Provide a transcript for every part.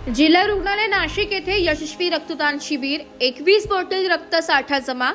जिल्हा रुग्णालय नाशिक येथे यशस्वी रक्तदान शिबिर 21 बॉटल रक्तसाठा जमा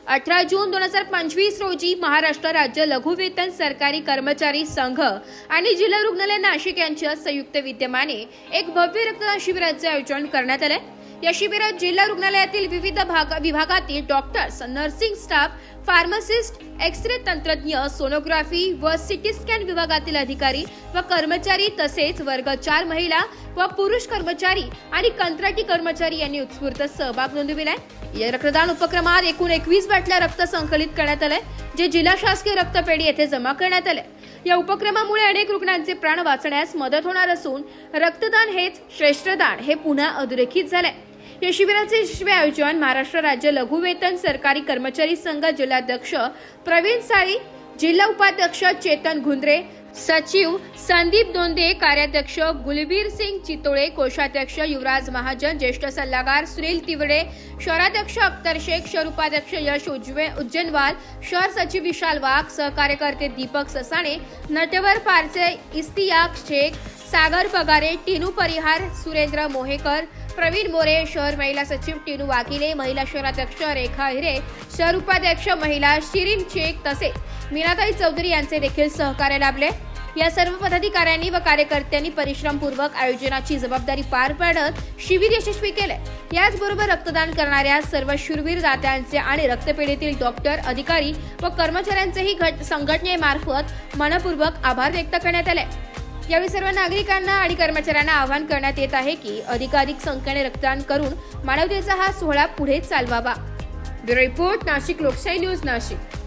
18 जून 2025 रोजी महाराष्ट्र राज्य लघुवेतन सरकारी कर्मचारी संघ आणि जिल्हा रुग्णालय नाशिक यांच्या संयुक्त विद्यमाने एक भव्य रक्तदान शिबिराचे आयोजन करण्यात आले। या शिबिरात जिल्हा रुग्णालयातील विविध विभागातील doctors, nursing staff, pharmacist, x-ray तंत्रज्ञ, सोनोग्राफी व सिटी स्कॅन विभागातील अधिकारी व कर्मचारी तसेच वर्ग 4 महिला व पुरुष कर्मचारी आणि कंत्राटी कर्मचारी यांनी उत्स्फूर्त सहभाग नोंदविलाय। या रक्तदान उपक्रमात एकूण 21 बाटल्या रक्त संकलित करण्यात आले, जे जिल्हा शासकीय रक्तपेढी येथे जमा करण्यात आले। या उपक्रमामुळे अनेक रुग्णांचे प्राण वाचण्यास मदत होणार असून रक्तदान हेच श्रेष्ठ दान हे पुन्हा अधोरेखित झाले। या शिबिराचे यशस्वी आयोजन महाराष्ट्र राज्य लघुवेतन सरकारी कर्मचारी संघ जिल्हाध्यक्ष प्रवीण साळी, जिल्हा उपाध्यक्ष चेतन घुंद्रे, सचिव संदीप दोंदे, कार्याध्यक्ष गुलबीर सिंग चितोळे, कोषाध्यक्ष युवराज महाजन, ज्येष्ठ सल्लागार सुनील तिवडे, शहराध्यक्ष अख्तर शेख, शहर उपाध्यक्ष यश उज्जैनवाल, शहर सचिव विशाल वाघ, सहकार्यकर्ते दीपक ससाणे, नटवर पारचे, इस्तियाक शेख, सागर पगारे, टीनू परिहार, सुरेंद्र मोहेकर, प्रवीण मोरे, शहर महिला सचिव टीनू वाघिले, महिला शहराध्यक्ष रेखा हिरे, शहर उपाध्यक्ष महिला शिरीन शेख तसेच मीनाताई चौधरी यांचे देखील सहकार्य लाभले। या सर्व पदाधिकाऱ्यांनी व कार्यकर्त्यांनी परिश्रमपूर्वक आयोजनाची जबाबदारी पार पाडत शिबिर यशस्वी केले। याचबरोबर रक्तदान करणाऱ्या सर्व शूरवीर दात्यांचे आणि रक्तपेढीतील डॉक्टर, अधिकारी व कर्मचाऱ्यांचेही संघटनेमार्फत मनपूर्वक आभार व्यक्त करण्यात आले। यावेळी सर्व नागरिकांना आणि कर्मचाऱ्यांना आवाहन करण्यात येत आहे की अधिकाधिक संख्येने रक्तदान करून मानवतेचा हा सोहळा पुढे चालवावा। ब्युरो रिपोर्ट, नाशिक लोकशाही न्यूज, नाशिक।